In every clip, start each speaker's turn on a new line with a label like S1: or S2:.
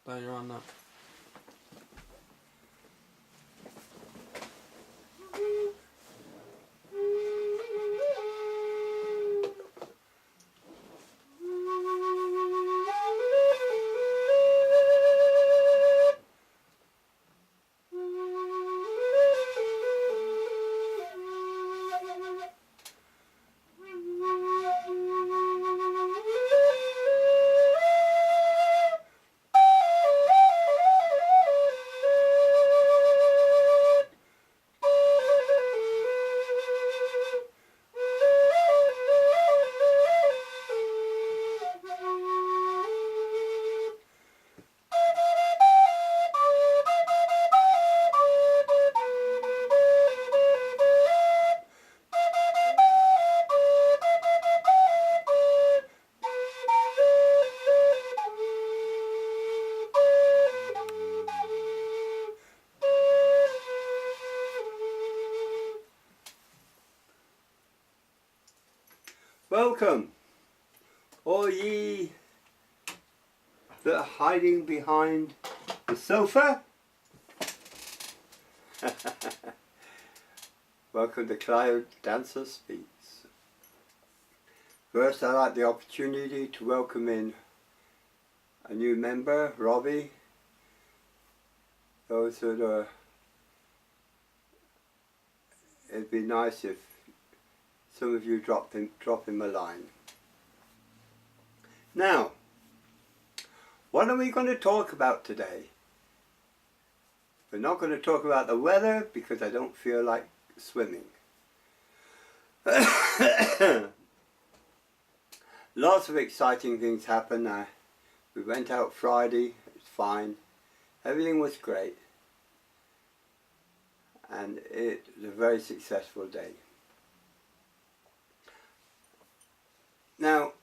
S1: There you're on now.
S2: Welcome, all ye that are hiding behind the sofa. Welcome to Cloud Dancer Speaks. First, I'd like the opportunity to welcome in a new member, Robbie. Those that are, it'd be nice if some of you drop him a line. Now, what are we going to talk about today? We're not going to talk about the weather because I don't feel like swimming. Lots of exciting things happen. We went out Friday, it's fine. Everything was great. And it was a very successful day. Now,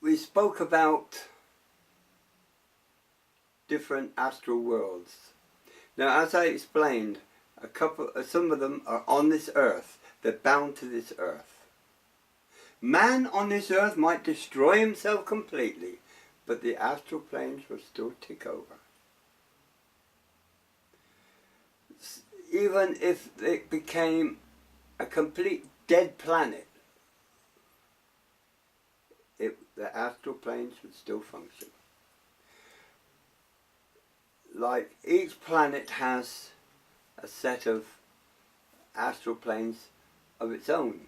S2: we spoke about different astral worlds. Now, as I explained, some of them are on this earth. They're bound to this earth. Man on this earth might destroy himself completely, but the astral planes will still take over. Even if it became a complete dead planet, the astral planes would still function. Like each planet has a set of astral planes of its own.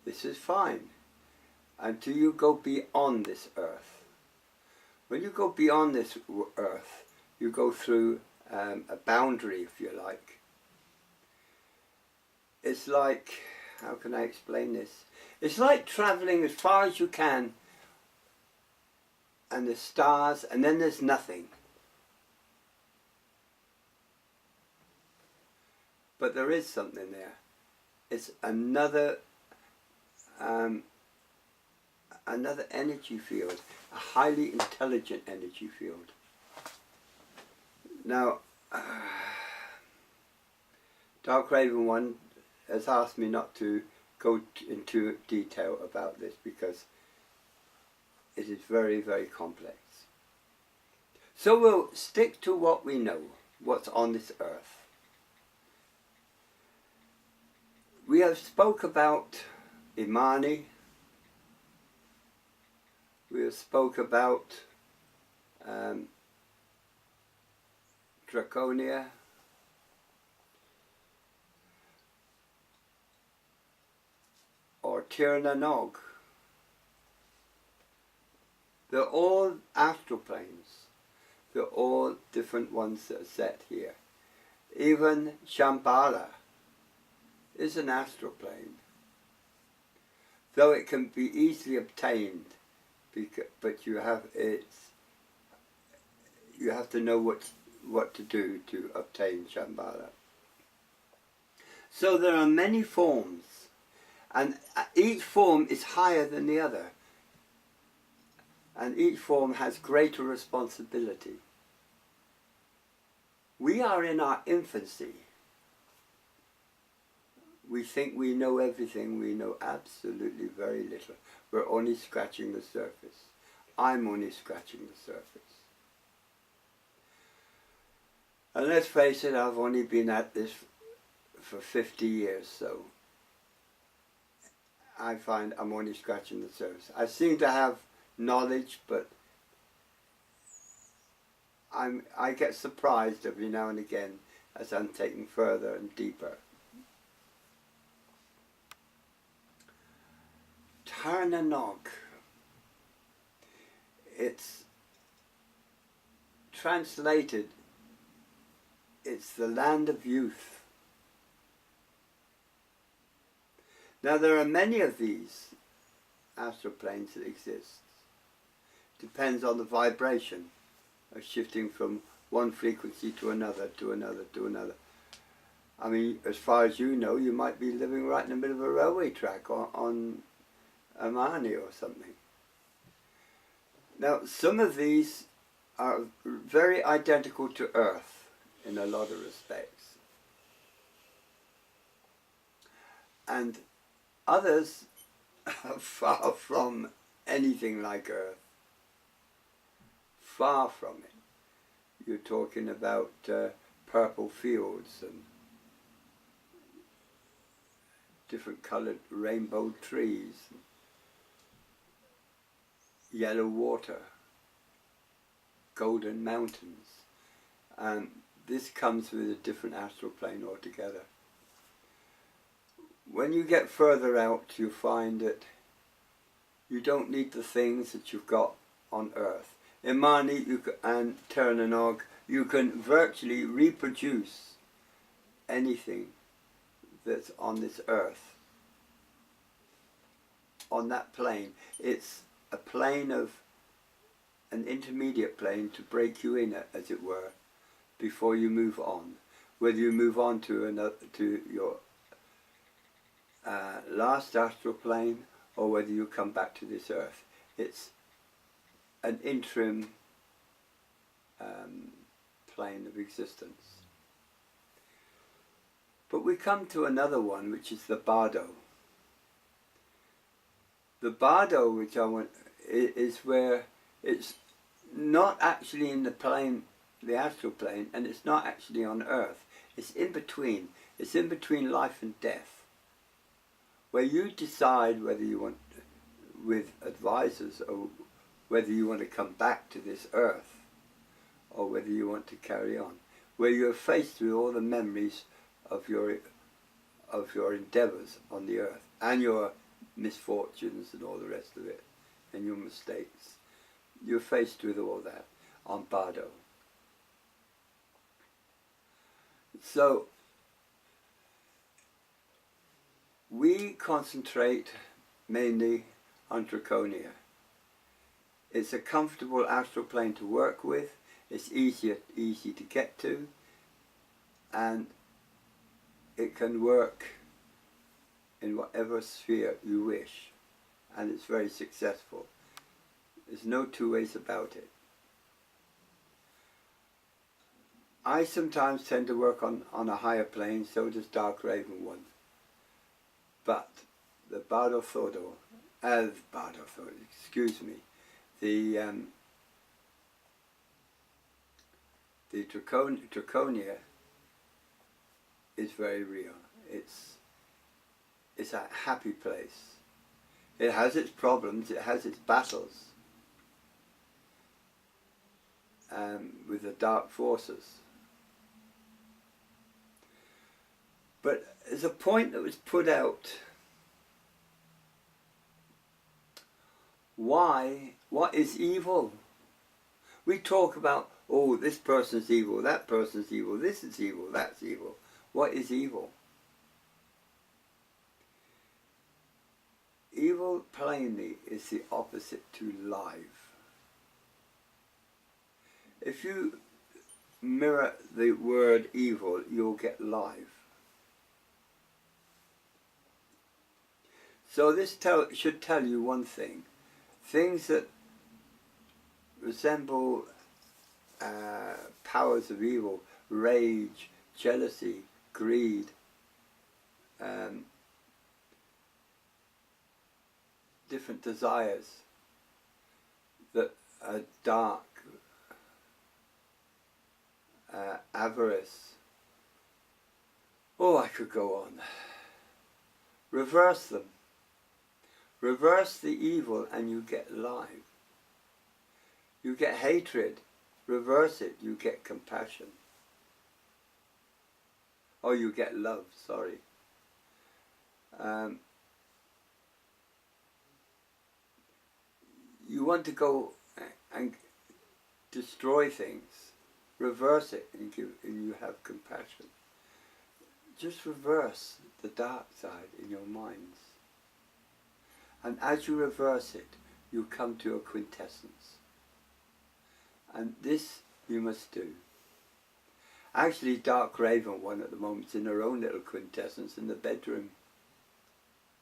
S2: This is fine until you go beyond this earth. When you go beyond this earth, you go through a boundary, if you like. It's like, how can I explain this? It's like travelling as far as you can and there's stars and then there's nothing. But there is something there. It's another energy field, a highly intelligent energy field. Now, Dark Raven One has asked me not to go into detail about this because it is very, very complex. So we'll stick to what we know, what's on this earth. We have spoke about Imani. We have spoke about Draconia. Or Tir na Nog. They're all astral planes. They're all different ones that are set here. Even Shambhala is an astral plane. Though it can be easily obtained, but you have to know what to do to obtain Shambhala. So there are many forms. And each form is higher than the other. And each form has greater responsibility. We are in our infancy. We think we know everything. We know absolutely very little. We're only scratching the surface. I'm only scratching the surface. And let's face it, I've only been at this for 50 years, so I find I'm only scratching the surface. I seem to have knowledge, but I get surprised every now and again as I'm taking further and deeper. Tar na Nog. It's translated, it's the land of youth. Now there are many of these astral planes that exist. Depends on the vibration of shifting from one frequency to another, to another, to another. I mean, as far as you know, you might be living right in the middle of a railway track on Amani or something. Now, some of these are very identical to Earth in a lot of respects. And others are far from anything like Earth. Far from it. You're talking about purple fields and different coloured rainbow trees, yellow water, golden mountains, and this comes with a different astral plane altogether. When you get further out, you find that you don't need the things that you've got on Earth. In Mani and Tar na Nog, you can virtually reproduce anything that's on this Earth. On that plane, it's a plane of an intermediate plane to break you in, as it were, before you move on. Whether you move on to your last astral plane, or whether you come back to this Earth, it's an interim plane of existence. But we come to another one, which is the Bardo. The Bardo, which I want, is where it's not actually in the plane, the astral plane, and it's not actually on Earth. It's in between. It's in between life and death, where you decide whether you want, with advisors, or whether you want to come back to this Earth, or whether you want to carry on, where you're faced with all the memories of your endeavours on the Earth, and your misfortunes and all the rest of it, and your mistakes. You're faced with all that on Bardo. So we concentrate mainly on Draconia. It's a comfortable astral plane to work with. It's easy to get to, and it can work in whatever sphere you wish, and it's very successful. There's no two ways about it. I sometimes tend to work on a higher plane, so does Dark Raven One. But the Bardo Thodo, excuse me, the Draconia is very real. It's a happy place. It has its problems, it has its battles with the dark forces. But there's a point that was put out. What is evil? We talk about, oh, this person's evil, that person's evil, this is evil, that's evil. What is evil? Evil, plainly, is the opposite to live. If you mirror the word evil, you'll get live. So this should tell you one thing. Things that resemble powers of evil, rage, jealousy, greed, different desires that a dark avarice. Oh, I could go on. Reverse them. Reverse the evil and you get life. You get hatred. Reverse it, you get compassion. Oh, you get love, sorry. You want to go and destroy things. Reverse it and you have compassion. Just reverse the dark side in your minds. And as you reverse it, you come to a quintessence. And this you must do. Actually, Dark Raven one at the moment is in her own little quintessence in the bedroom.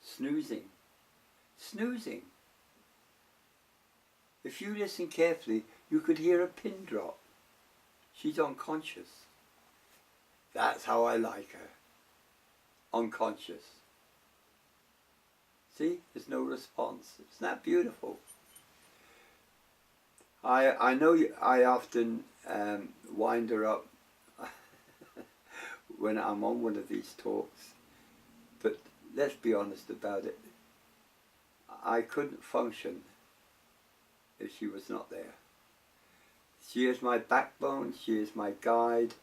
S2: Snoozing. Snoozing. If you listen carefully, you could hear a pin drop. She's unconscious. That's how I like her. Unconscious. See, there's no response. Isn't that beautiful? I know I often wind her up when I'm on one of these talks, but let's be honest about it. I couldn't function if she was not there. She is my backbone, she is my guide.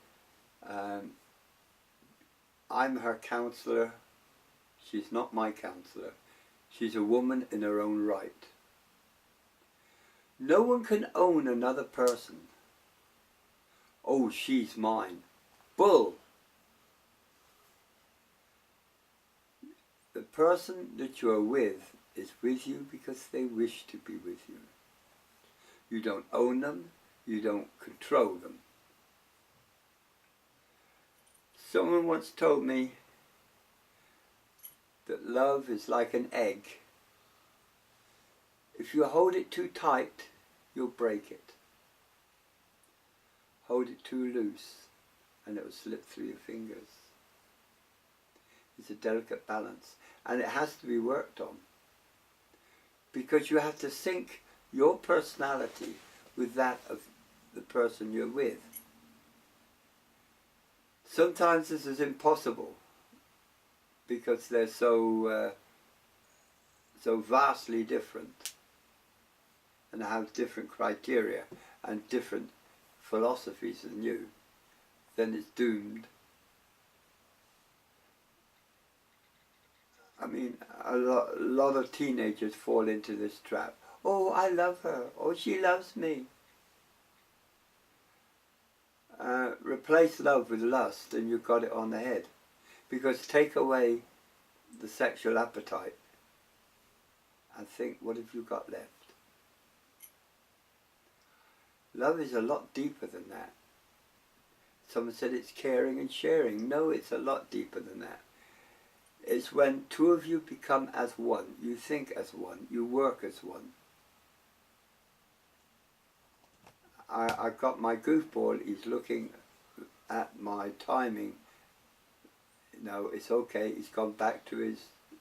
S2: I'm her counsellor. She's not my counsellor. She's a woman in her own right. No one can own another person. Oh, she's mine. Bull! The person that you are with is with you because they wish to be with you. You don't own them, you don't control them. Someone once told me that love is like an egg. If you hold it too tight, you'll break it. Hold it too loose and it will slip through your fingers. It's a delicate balance and it has to be worked on, because you have to sync your personality with that of the person you're with. Sometimes this is impossible because they're so vastly different and have different criteria and different philosophies than you. Then it's doomed. I mean, a lot of teenagers fall into this trap. Oh, I love her. Oh, she loves me. Replace love with lust and you've got it on the head. Because take away the sexual appetite and think, what have you got left? Love is a lot deeper than that. Someone said it's caring and sharing. No, it's a lot deeper than that. It's when two of you become as one. You think as one. You work as one. I've got my goofball. He's looking at my timing. No, it's okay. He's gone back to his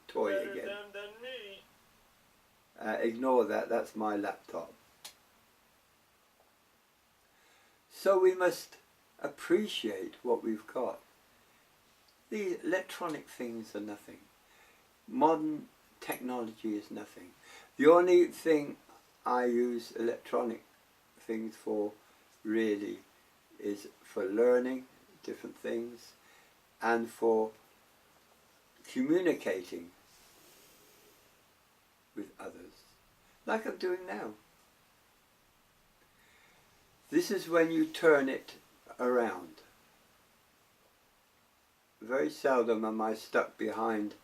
S2: toy
S1: Better
S2: again.
S1: them than me.
S2: Ignore that. That's my laptop. So we must appreciate what we've got. These electronic things are nothing. Modern technology is nothing. The only thing I use electronic things for really is for learning different things and for communicating with others, like I'm doing now. This is when you turn it around. Very seldom am I stuck behind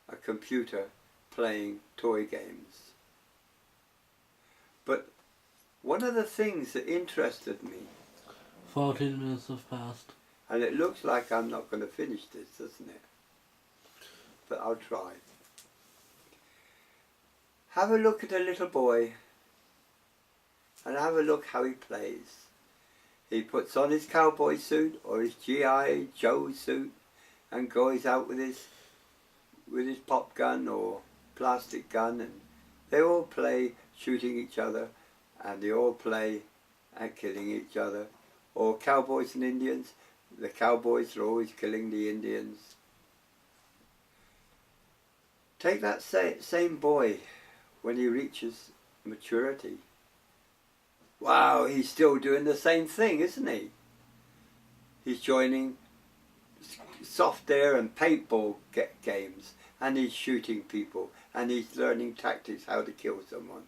S2: a computer playing toy games. But one of the things that interested me,
S3: 14 minutes have passed.
S2: and it looks like I'm not going to finish this, doesn't it? But I'll try. Have a look at a little boy and have a look how he plays. He puts on his cowboy suit or his G.I. Joe suit and goes out with his pop gun or plastic gun, and they all play shooting each other and they all play at killing each other. Or cowboys and Indians, the cowboys are always killing the Indians. Take that same boy when he reaches maturity. Wow, he's still doing the same thing, isn't he? He's joining soft air and paintball games, and he's shooting people, and he's learning tactics how to kill someone.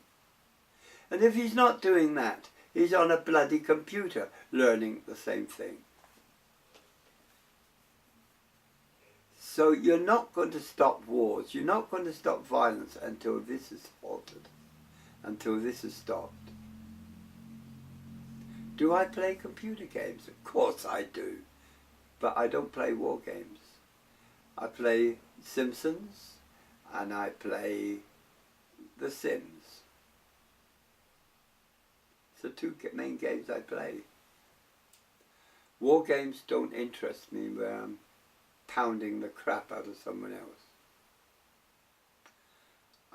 S2: And if he's not doing that, he's on a bloody computer learning the same thing. So you're not going to stop wars, you're not going to stop violence until this is halted, until this is stopped. Do I play computer games? Of course I do. But I don't play war games. I play Simpsons and I play The Sims. It's the two main games I play. War games don't interest me where I'm pounding the crap out of someone else.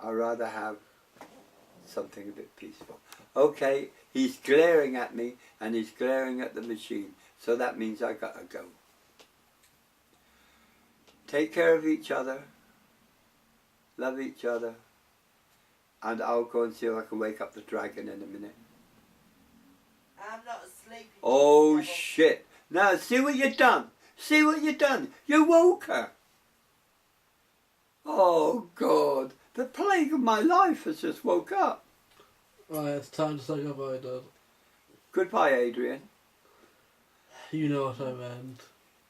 S2: I'd rather have something a bit peaceful. Okay, he's glaring at me and he's glaring at the machine, so that means I gotta go. Take care of each other, love each other, and I'll go and see if I can wake up the dragon in a minute.
S4: I'm not asleep.
S2: Oh shit! Now see what you've done! See what you've done! You woke her! Oh God! The plague of my life has just woke up.
S3: Right, it's time to say goodbye, Dad.
S2: Goodbye, Adrian.
S3: You know what I meant.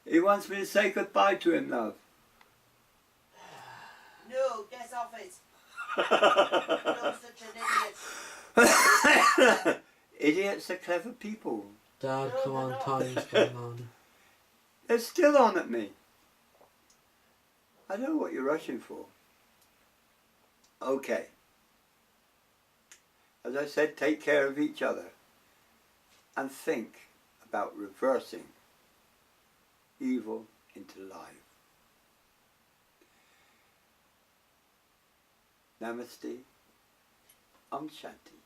S2: He wants me to say goodbye to him, love.
S4: No, get off it. You're such an idiot.
S2: Idiots are clever people.
S3: Dad,
S4: No,
S3: come
S4: they're
S3: on,
S4: not.
S3: time's going on.
S2: They're still on at me. I know what you're rushing for. Okay. As I said, take care of each other and think about reversing evil into life. Namaste. Om Shanti.